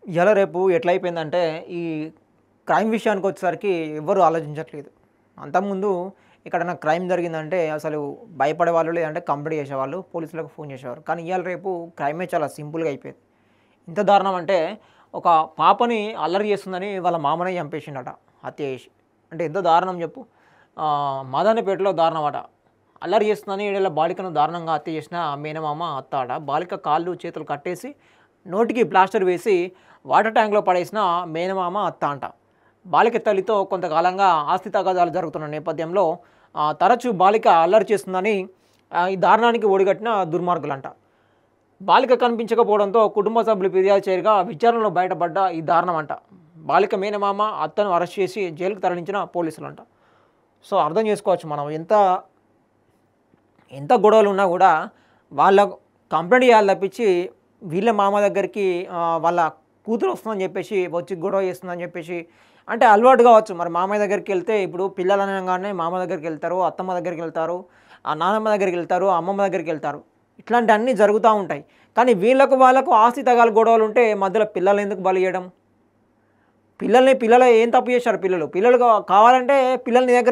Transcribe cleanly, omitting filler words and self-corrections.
ఇయాల రేపు ఎట్లయిపోయిందంటే, ఈ క్రైమ్ విషయానికొచ్చేసరికి ఎవ్వరు ఆలోచించట్లేదు. అంతకుముందు ఎక్కడన్నా క్రైమ్ జరిగిందంటే అసలు భయపడేవాళ్ళు, లేదంటే కంప్లెయింట్ చేసేవాళ్ళు, పోలీసులకు ఫోన్ చేసేవారు. కానీ ఇయాల రేపు క్రైమే చాలా సింపుల్‌గా అయిపోయింది. ఎంత దారుణం అంటే, ఒక పాపని అల్లరి చేస్తుందని వాళ్ళ మామనే చంపేసిండట హత్య చేసి. అంటే ఎంత దారుణం చెప్పు. మాదానిపేటలో దారుణమట. అల్లరి చేస్తుందని ఈడేళ్ళ బాలికను దారుణంగా హత్య చేసిన మేనమామ, అత్త అట. బాలిక కాళ్ళు, చేతులు కట్టేసి, నోటికి ప్లాస్టర్ వేసి వాటర్ ట్యాంక్‌లో పడేసిన మేనమామ, అత్త అంట. బాలిక తల్లితో కొంతకాలంగా ఆస్తి తగాదాలు జరుగుతున్న నేపథ్యంలో తరచూ బాలిక అల్లరి చేస్తుందని ఈ దారుణానికి ఒడిగట్టిన దుర్మార్గులంట. బాలిక కనిపించకపోవడంతో కుటుంబ సభ్యులు ఫిర్యాదు చేయగా విచారణలో బయటపడ్డ ఈ దారుణం అంట. బాలిక మేనమామ, అత్తను అరెస్ట్ చేసి జైలుకు తరలించిన పోలీసులంట. సో అర్థం చేసుకోవచ్చు మనం ఎంత ఎంత గొడవలు ఉన్నా కూడా వాళ్ళ కంప్లైంట్ చేయాలి తప్పించి వీళ్ళ మామ దగ్గరికి వాళ్ళ కూతురు వస్తుందని చెప్పేసి వచ్చి గొడవ చేస్తుందని చెప్పేసి అంటే అలవాటు కావచ్చు. మరి మామయ్య దగ్గరికి వెళ్తే ఇప్పుడు పిల్లలు అనగానే మామ దగ్గరికి వెళ్తారు, అత్తమ్మ దగ్గరికి వెళ్తారు, నానమ్మ దగ్గరికి వెళ్తారు, అమ్మమ్మ దగ్గరికి వెళ్తారు. ఇట్లాంటివన్నీ జరుగుతూ ఉంటాయి. కానీ వీళ్ళకు వాళ్ళకు ఆస్తి తగాలు గొడవలు ఉంటే మధ్యలో పిల్లలు ఎందుకు బలి చేయడం? పిల్లలు ఏం తప్పు చేశారు? పిల్లలు కావాలంటే పిల్లల్ని దగ్గర